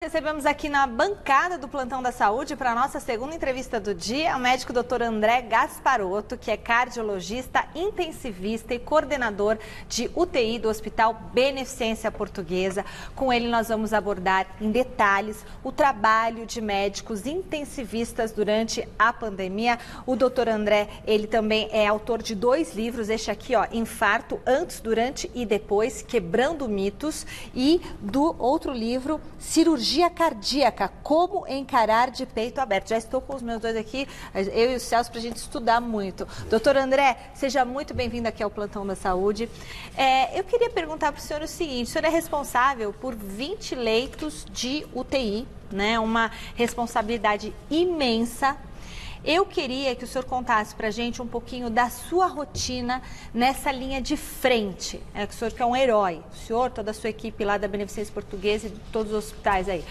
Recebemos aqui na bancada do Plantão da Saúde para a nossa segunda entrevista do dia o médico Dr. André Gasparotto, que é cardiologista, intensivista e coordenador de UTI do Hospital Beneficência Portuguesa. Com ele nós vamos abordar em detalhes o trabalho de médicos intensivistas durante a pandemia. O Dr. André, ele também é autor de 2 livros, este aqui, ó, Infarto antes, durante e depois, Quebrando Mitos, e do outro livro, Cirurgia Cardíaca, como encarar de peito aberto. Já estou com os meus 2 aqui, eu e o Celso, para a gente estudar muito. Doutor André, seja muito bem-vindo aqui ao Plantão da Saúde. Eu queria perguntar para o senhor o seguinte: o senhor é responsável por 20 leitos de UTI, né? Uma responsabilidade imensa. Eu queria que o senhor contasse para a gente um pouquinho da sua rotina nessa linha de frente. Que o senhor que é um herói, o senhor, toda a sua equipe lá da Beneficência Portuguesa e de todos os hospitais aí.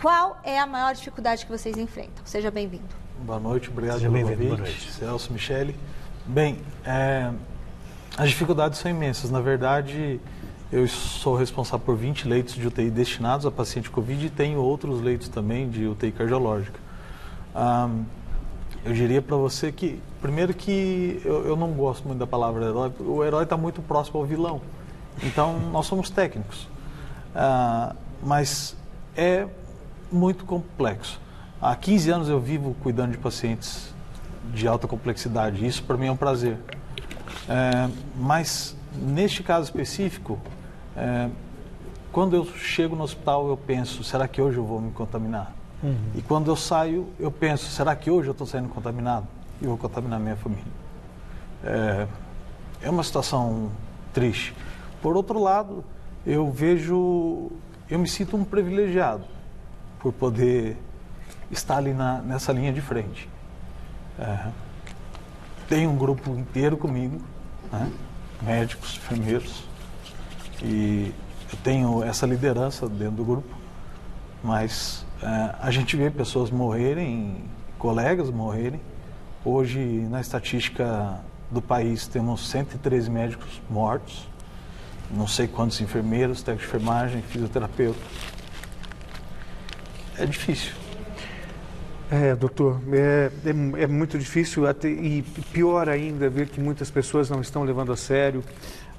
Qual é a maior dificuldade que vocês enfrentam? Seja bem-vindo. Boa noite, obrigado pelo convite. Boa noite. Celso, Michele. Bem, as dificuldades são imensas. Na verdade, eu sou responsável por 20 leitos de UTI destinados a paciente Covid e tenho outros leitos também de UTI cardiológica. Eu diria para você que, primeiro que eu não gosto muito da palavra herói, o herói está muito próximo ao vilão. Então, nós somos técnicos. Mas é muito complexo. Há 15 anos eu vivo cuidando de pacientes de alta complexidade. Isso para mim é um prazer. Mas, neste caso específico, quando eu chego no hospital, eu penso, será que hoje eu vou me contaminar? E quando eu saio, eu penso, será que hoje eu estou saindo contaminado? E vou contaminar minha família. É uma situação triste. Por outro lado, eu me sinto um privilegiado por poder estar ali nessa linha de frente. Tenho um grupo inteiro comigo, né? Médicos, enfermeiros, e eu tenho essa liderança dentro do grupo, mas a gente vê pessoas morrerem, colegas morrerem. Hoje, na estatística do país, temos 113 médicos mortos, não sei quantos enfermeiros, técnicos de enfermagem, fisioterapeuta. É difícil. Doutor, é muito difícil e pior ainda ver que muitas pessoas não estão levando a sério,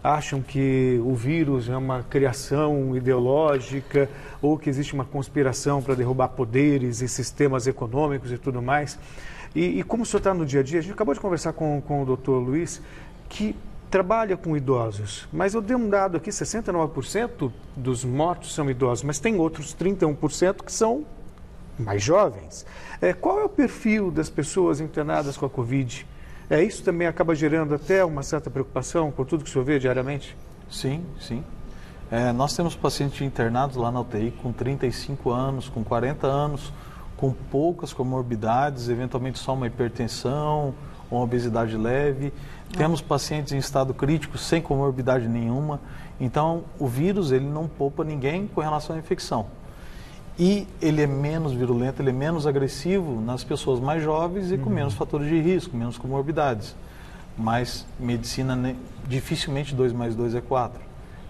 acham que o vírus é uma criação ideológica ou que existe uma conspiração para derrubar poderes e sistemas econômicos e tudo mais. E como o senhor está no dia a dia, a gente acabou de conversar com o doutor Luiz, que trabalha com idosos, mas eu dei um dado aqui, 69% dos mortos são idosos, mas tem outros 31% que são mais jovens. Qual é o perfil das pessoas internadas com a Covid? Isso também acaba gerando até uma certa preocupação por tudo que o senhor vê diariamente? Sim, sim. Nós temos pacientes internados lá na UTI com 35 anos, com 40 anos, com poucas comorbidades, eventualmente só uma hipertensão, uma obesidade leve. Temos pacientes em estado crítico sem comorbidade nenhuma. Então, o vírus ele não poupa ninguém com relação à infecção. E ele é menos virulento, ele é menos agressivo nas pessoas mais jovens e com menos fatores de risco, menos comorbidades. Mas medicina, dificilmente 2 mais 2 é 4.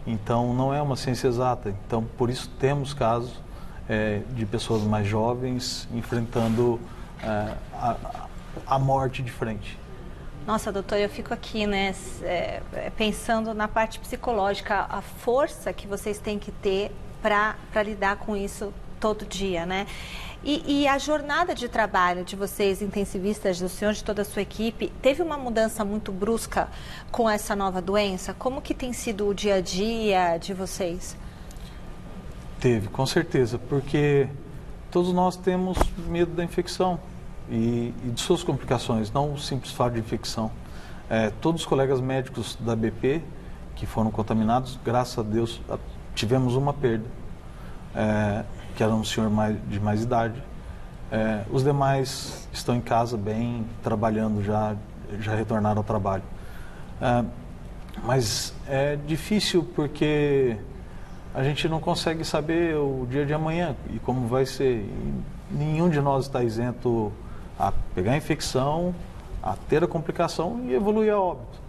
Então, não é uma ciência exata. Então, por isso temos casos de pessoas mais jovens enfrentando a morte de frente. Nossa, doutor, eu fico aqui, né, pensando na parte psicológica, a força que vocês têm que ter para lidar com isso todo dia, né? E a jornada de trabalho de vocês, intensivistas, do senhor, de toda a sua equipe, teve uma mudança muito brusca com essa nova doença? Como que tem sido o dia a dia de vocês? Teve, com certeza, porque todos nós temos medo da infecção e de suas complicações, não o simples fato de infecção. Todos os colegas médicos da BP que foram contaminados, graças a Deus, tivemos uma perda. Que era um senhor de mais idade. Os demais estão em casa bem, trabalhando já retornaram ao trabalho. Mas é difícil porque a gente não consegue saber o dia de amanhã e como vai ser. E nenhum de nós está isento a pegar a infecção, a ter a complicação e evoluir a óbito.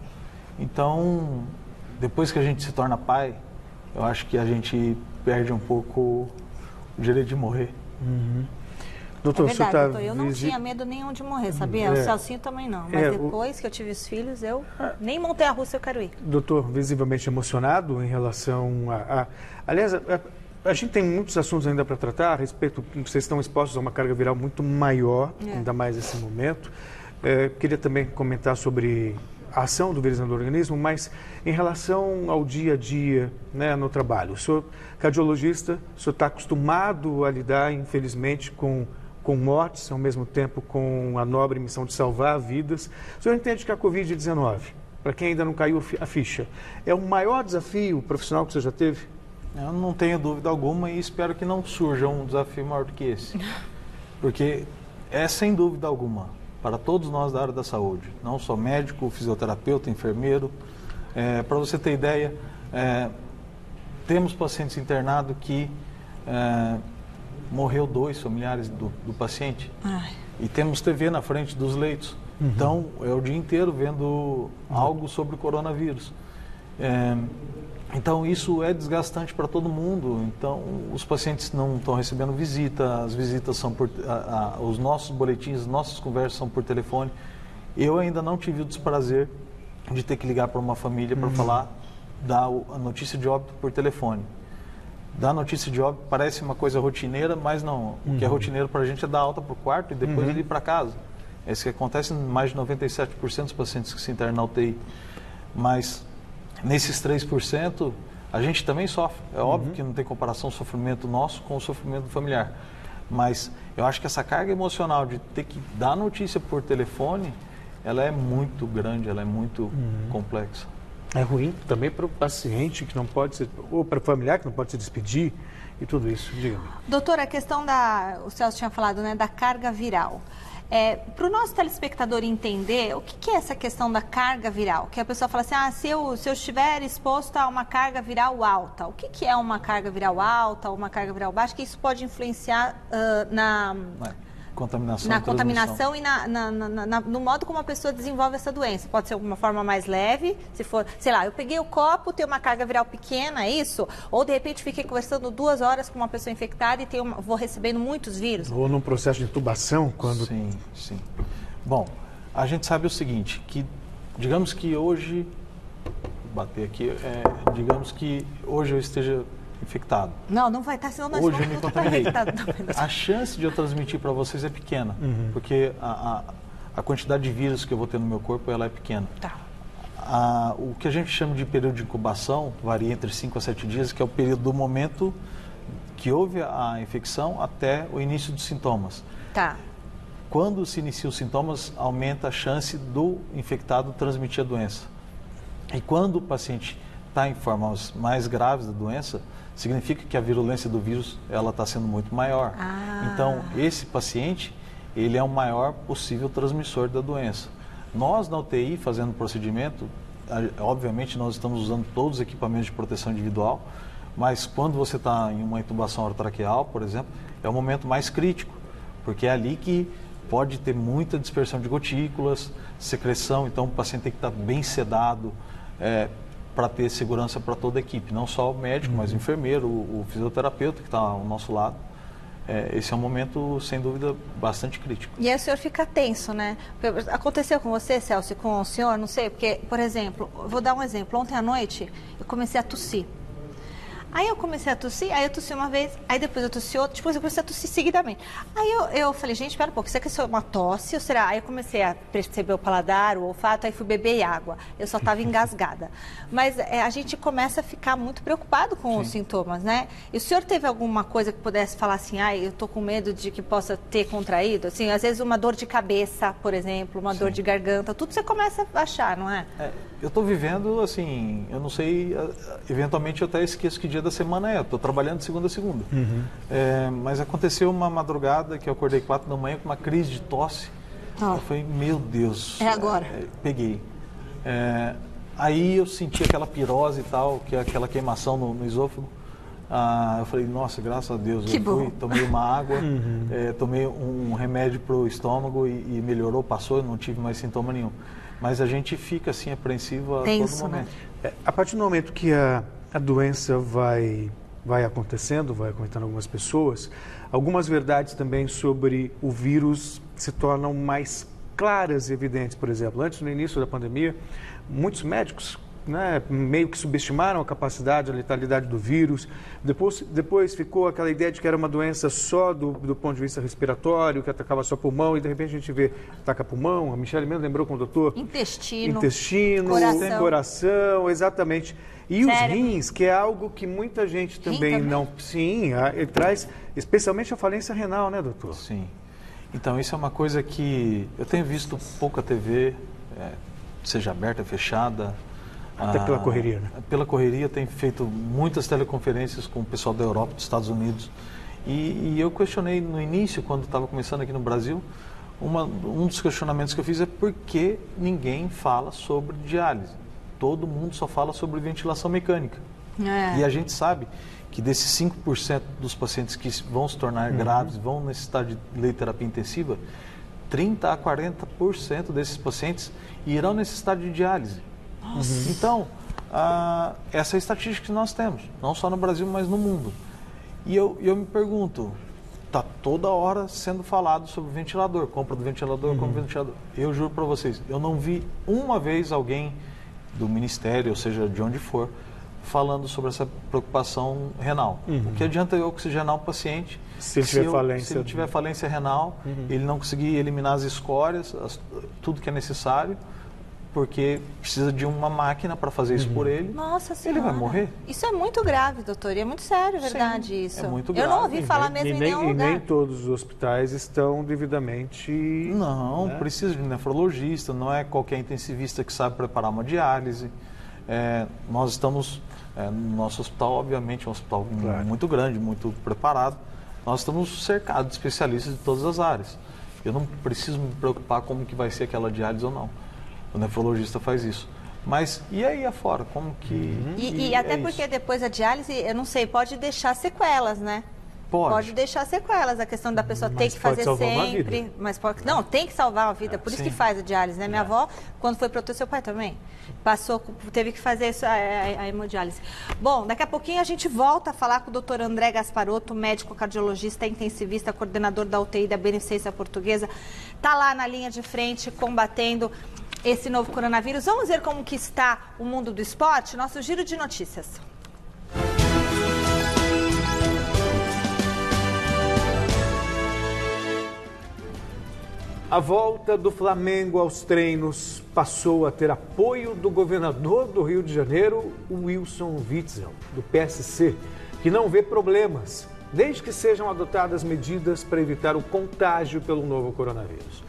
Então, depois que a gente se torna pai, eu acho que a gente perde um pouco o direito de morrer. Doutor, é verdade, doutor, eu não tinha medo nenhum de morrer, sabia? O Celcinho também não, mas depois que eu tive os filhos, eu nem montei a russa, eu quero ir. Doutor, visivelmente emocionado em relação Aliás, a gente tem muitos assuntos ainda para tratar a respeito, vocês estão expostos a uma carga viral muito maior, ainda mais nesse momento. Queria também comentar sobre a ação do vírus no organismo, mas em relação ao dia a dia, né, no trabalho. O senhor cardiologista, o senhor está acostumado a lidar, infelizmente, com mortes, ao mesmo tempo com a nobre missão de salvar vidas. O senhor entende que a Covid-19, para quem ainda não caiu a ficha, é o maior desafio profissional que você já teve? Eu não tenho dúvida alguma e espero que não surja um desafio maior do que esse. Porque é sem dúvida alguma, para todos nós da área da saúde, não só médico, fisioterapeuta, enfermeiro. Para você ter ideia, temos pacientes internados que morreu 2 familiares do paciente. E temos TV na frente dos leitos. Então, é o dia inteiro vendo algo sobre o coronavírus. Então, isso é desgastante para todo mundo. Então, os pacientes não estão recebendo visita, as visitas são os nossos boletins, as nossas conversas são por telefone. Eu ainda não tive o desprazer de ter que ligar para uma família para falar a notícia de óbito por telefone. Dar notícia de óbito parece uma coisa rotineira, mas não. O que é rotineiro para a gente é dar alta para o quarto e depois ir para casa. É isso que acontece em mais de 97% dos pacientes que se internam na UTI. Mas nesses 3%, a gente também sofre. É óbvio que não tem comparação o sofrimento nosso com o sofrimento familiar. Mas eu acho que essa carga emocional de ter que dar notícia por telefone, ela é muito grande, ela é muito complexa. É ruim também para o paciente que não pode ser, ou para o familiar que não pode se despedir e tudo isso. Diga-me. Doutor, a questão o Celso tinha falado, né, da carga viral. Para o nosso telespectador entender, o que é essa questão da carga viral? Que a pessoa fala assim, se eu estiver exposto a uma carga viral alta, o que é uma carga viral alta, uma carga viral baixa? Que isso pode influenciar na contaminação e no modo como a pessoa desenvolve essa doença. Pode ser uma forma mais leve, se for, sei lá, eu peguei o copo, tenho uma carga viral pequena, é isso? Ou de repente fiquei conversando 2 horas com uma pessoa infectada e vou recebendo muitos vírus. Ou num processo de intubação, quando... Sim. Bom, a gente sabe o seguinte, que digamos que hoje, digamos que hoje eu esteja infectado. Não vai estar, senão nós hoje eu me contaminei. A chance de eu transmitir para vocês é pequena, porque a quantidade de vírus que eu vou ter no meu corpo, ela é pequena. Tá. O que a gente chama de período de incubação varia entre 5 a 7 dias, que é o período do momento que houve a infecção até o início dos sintomas. Tá. Quando se inicia os sintomas, aumenta a chance do infectado transmitir a doença. E quando o paciente está em formas mais graves da doença, significa que a virulência do vírus ela está sendo muito maior. Então, esse paciente, ele é o maior possível transmissor da doença. Nós, na UTI, fazendo o procedimento, obviamente nós estamos usando todos os equipamentos de proteção individual, mas quando você está em uma intubação orotraqueal, por exemplo, é o momento mais crítico, porque é ali que pode ter muita dispersão de gotículas, secreção, então o paciente tem que estar bem sedado, para ter segurança para toda a equipe, não só o médico, mas o enfermeiro, o fisioterapeuta que está ao nosso lado. Esse é um momento, sem dúvida, bastante crítico. E aí o senhor fica tenso, né? Aconteceu com você, Celso, e com o senhor? Não sei, porque, por exemplo, vou dar um exemplo. Ontem à noite, eu comecei a tossir. Aí eu comecei a tossir, aí eu tossi uma vez, aí depois eu tossi outra, depois eu comecei a tossir seguidamente. Aí eu falei, gente, espera um pouco, será que isso é uma tosse ou será? Aí eu comecei a perceber o paladar, o olfato, aí fui beber água. Eu só estava engasgada. Mas a gente começa a ficar muito preocupado com os sintomas, né? E o senhor teve alguma coisa que pudesse falar assim, eu tô com medo de que possa ter contraído? Assim, às vezes uma dor de cabeça, por exemplo, uma dor de garganta, tudo você começa a achar, não é? Eu estou vivendo, assim, eu não sei, eventualmente eu até esqueço que dia da semana é, eu estou trabalhando de segunda a segunda. Mas aconteceu uma madrugada que eu acordei 4 da manhã com uma crise de tosse. Eu falei, meu Deus. É agora. Peguei. Aí eu senti aquela pirose e tal, que é aquela queimação no esôfago. Eu falei, nossa, graças a Deus. Que bom. Tomei uma água, tomei um remédio para o estômago e melhorou, passou, eu não tive mais sintoma nenhum. Mas a gente fica assim apreensivo a todo momento. A partir do momento que a doença vai vai acontecendo, vai acometendo algumas pessoas, algumas verdades também sobre o vírus se tornam mais claras e evidentes. Por exemplo, antes, no início da pandemia, muitos médicos, né, meio que subestimaram a capacidade, a letalidade do vírus. Depois ficou aquela ideia de que era uma doença só do ponto de vista respiratório, que atacava só pulmão, e de repente a gente vê, ataca pulmão. A Michele mesmo lembrou com o doutor. Intestino, coração, exatamente. E cérebro. Os rins, que é algo que muita gente também não... Sim, ele traz especialmente a falência renal, né, doutor? Sim. Então, isso é uma coisa que eu tenho visto pouca TV, seja aberta, fechada. Até pela correria, né? Pela correria, tem feito muitas teleconferências com o pessoal da Europa, dos Estados Unidos. E eu questionei no início, quando estava começando aqui no Brasil, um dos questionamentos que eu fiz é por que ninguém fala sobre diálise. Todo mundo só fala sobre ventilação mecânica. E a gente sabe que desses 5% dos pacientes que vão se tornar graves, vão necessitar de leitoterapia intensiva, 30% a 40% desses pacientes irão necessitar de diálise. Então, essa é a estatística que nós temos, não só no Brasil, mas no mundo. E eu me pergunto, está toda hora sendo falado sobre ventilador, compra do ventilador, compra do ventilador. Eu juro para vocês, eu não vi uma vez alguém do Ministério, ou seja, de onde for, falando sobre essa preocupação renal. O que adianta eu oxigenar o paciente se ele tiver falência renal, ele não conseguir eliminar as escórias, tudo que é necessário, porque precisa de uma máquina para fazer isso por ele. Nossa Senhora. Ele vai morrer. Isso é muito grave, doutor, e é muito sério, verdade. Sim, isso. É muito grave. Eu não ouvi falar mesmo em nenhum lugar. E nem todos os hospitais estão devidamente... Não, precisa de um nefrologista, não é qualquer intensivista que sabe preparar uma diálise. Nós estamos, no nosso hospital, obviamente, um hospital muito grande, muito preparado. Nós estamos cercados de especialistas de todas as áreas. Eu não preciso me preocupar como que vai ser aquela diálise ou não. O nefrologista faz isso. Mas e aí afora? Como que... E até porque depois a diálise, eu não sei, pode deixar sequelas, né? Pode deixar sequelas, a questão da pessoa ter que fazer sempre. Mas pode, não, tem que salvar a vida, por isso que faz a diálise, né? Minha avó, quando foi para o seu pai também, teve que fazer isso, a hemodiálise. Bom, daqui a pouquinho a gente volta a falar com o Dr. André Gasparotto, médico cardiologista, intensivista, coordenador da UTI da Beneficência Portuguesa. Está lá na linha de frente, combatendo esse novo coronavírus. Vamos ver como que está o mundo do esporte? Nosso giro de notícias. A volta do Flamengo aos treinos passou a ter apoio do governador do Rio de Janeiro, Wilson Witzel, do PSC, que não vê problemas, desde que sejam adotadas medidas para evitar o contágio pelo novo coronavírus.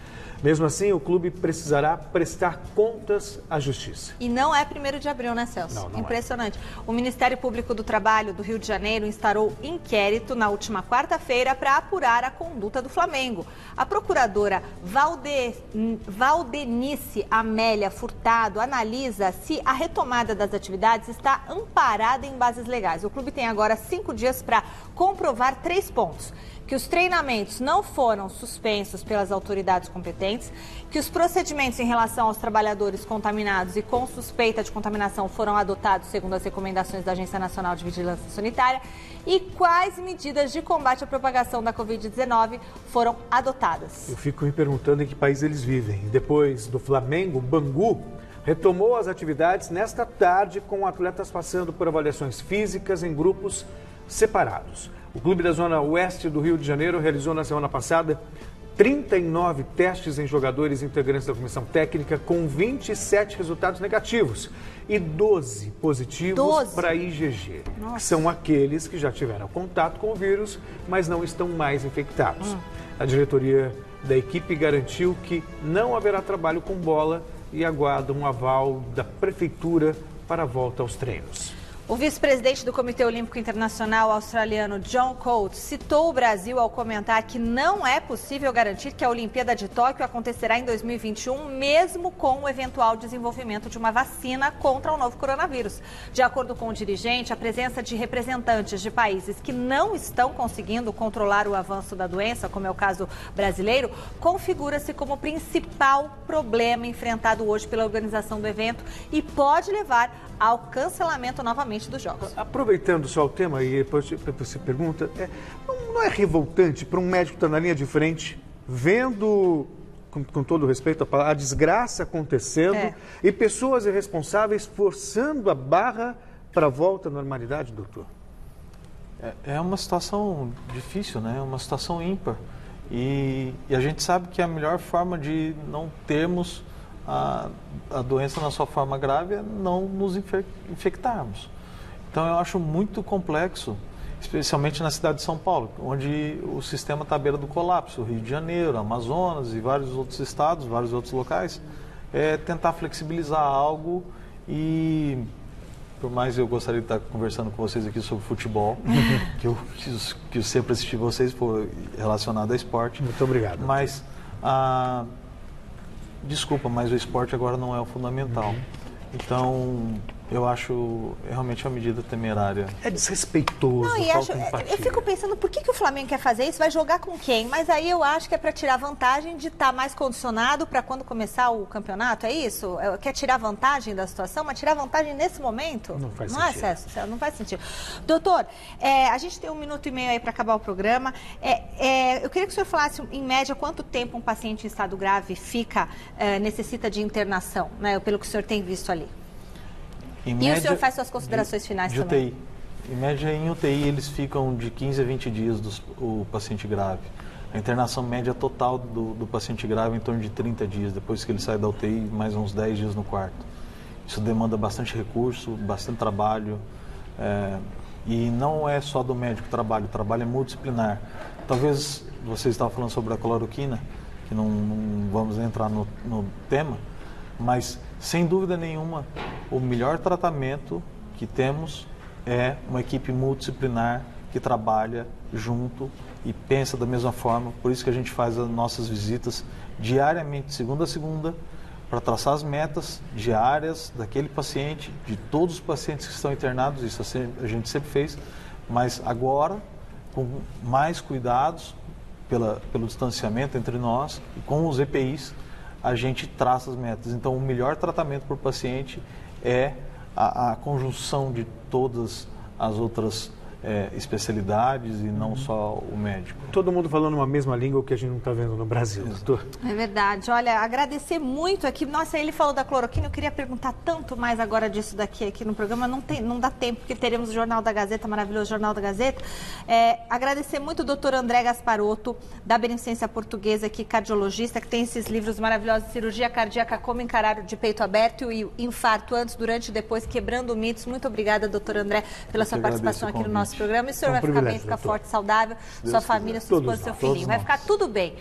Mesmo assim, o clube precisará prestar contas à Justiça. E não é 1º de abril, né, Celso? Não Impressionante. O Ministério Público do Trabalho do Rio de Janeiro instaurou inquérito na última quarta-feira para apurar a conduta do Flamengo. A procuradora Valdenice Amélia Furtado analisa se a retomada das atividades está amparada em bases legais. O clube tem agora 5 dias para comprovar 3 pontos. Que os treinamentos não foram suspensos pelas autoridades competentes, que os procedimentos em relação aos trabalhadores contaminados e com suspeita de contaminação foram adotados segundo as recomendações da Agência Nacional de Vigilância Sanitária e quais medidas de combate à propagação da Covid-19 foram adotadas. Eu fico me perguntando em que país eles vivem. Depois do Flamengo, Bangu retomou as atividades nesta tarde com atletas passando por avaliações físicas em grupos separados. O clube da Zona Oeste do Rio de Janeiro realizou na semana passada 39 testes em jogadores integrantes da comissão técnica com 27 resultados negativos e 12 positivos para IgG. Que são aqueles que já tiveram contato com o vírus, mas não estão mais infectados. A diretoria da equipe garantiu que não haverá trabalho com bola e aguarda um aval da prefeitura para a volta aos treinos. O vice-presidente do Comitê Olímpico Internacional australiano, John Coates, citou o Brasil ao comentar que não é possível garantir que a Olimpíada de Tóquio acontecerá em 2021, mesmo com o eventual desenvolvimento de uma vacina contra o novo coronavírus. De acordo com o dirigente, a presença de representantes de países que não estão conseguindo controlar o avanço da doença, como é o caso brasileiro, configura-se como o principal problema enfrentado hoje pela organização do evento e pode levar ao cancelamento novamente dos jogos. Aproveitando só o tema, e depois você pergunta, não é revoltante para um médico estar na linha de frente, vendo, com todo respeito, a desgraça acontecendo e pessoas irresponsáveis forçando a barra para a volta à normalidade, doutor? É uma situação difícil, né? É uma situação ímpar. E a gente sabe que a melhor forma de não termos a doença na sua forma grave é não nos infectarmos. Então eu acho muito complexo, especialmente na cidade de São Paulo, onde o sistema está à beira do colapso. Rio de Janeiro, Amazonas e vários outros estados, vários outros locais, tentar flexibilizar algo e... Por mais eu gostaria de estar conversando com vocês aqui sobre futebol, que eu sempre assisti vocês, foi relacionado a esporte. Muito obrigado. Mas, desculpa, mas o esporte agora não é o fundamental. Então, eu acho realmente uma medida temerária. É desrespeitoso, não, eu fico pensando, por que o Flamengo quer fazer isso? Vai jogar com quem? Mas aí eu acho que é para tirar vantagem de estar mais condicionado para quando começar o campeonato, é isso? Quer tirar vantagem da situação, mas tirar vantagem nesse momento? Não faz sentido. Não faz sentido. Doutor, a gente tem 1 minuto e meio aí para acabar o programa. Eu queria que o senhor falasse, em média, quanto tempo um paciente em estado grave necessita de internação, né? Pelo que o senhor tem visto ali. E o senhor faz suas considerações finais de também? UTI. Em média, em UTI, eles ficam de 15 a 20 dias o paciente grave. A internação média total do paciente grave é em torno de 30 dias. Depois que ele sai da UTI, mais uns 10 dias no quarto. Isso demanda bastante recurso, bastante trabalho. E não é só do médico o trabalho é multidisciplinar. Talvez vocês estavam falando sobre a cloroquina, que não vamos entrar no tema, mas, sem dúvida nenhuma, o melhor tratamento que temos é uma equipe multidisciplinar que trabalha junto e pensa da mesma forma. Por isso que a gente faz as nossas visitas diariamente, segunda a segunda, para traçar as metas diárias daquele paciente, de todos os pacientes que estão internados. Isso a gente sempre fez, mas agora, com mais cuidados, pelo distanciamento entre nós e com os EPIs, a gente traça as metas. Então, o melhor tratamento para o paciente é a conjunção de todas as outras especialidades e não só o médico. Todo mundo falando uma mesma língua, o que a gente não está vendo no Brasil, doutor. É verdade. Olha, agradecer muito aqui. Nossa, ele falou da cloroquina, eu queria perguntar tanto mais agora disso aqui no programa. Não dá tempo, porque teremos o Jornal da Gazeta, maravilhoso Jornal da Gazeta. Agradecer muito o doutor André Gasparotto, da Beneficência Portuguesa, aqui, cardiologista, que tem esses livros maravilhosos, Cirurgia Cardíaca, Como Encarar de Peito Aberto e Infarto Antes, Durante e Depois, Quebrando Mitos. Muito obrigada, doutor André, pela sua participação aqui no nosso programa. E o senhor vai ficar bem, ficar forte, saudável, sua família, sua esposa, seu filhinho. Vai ficar tudo bem.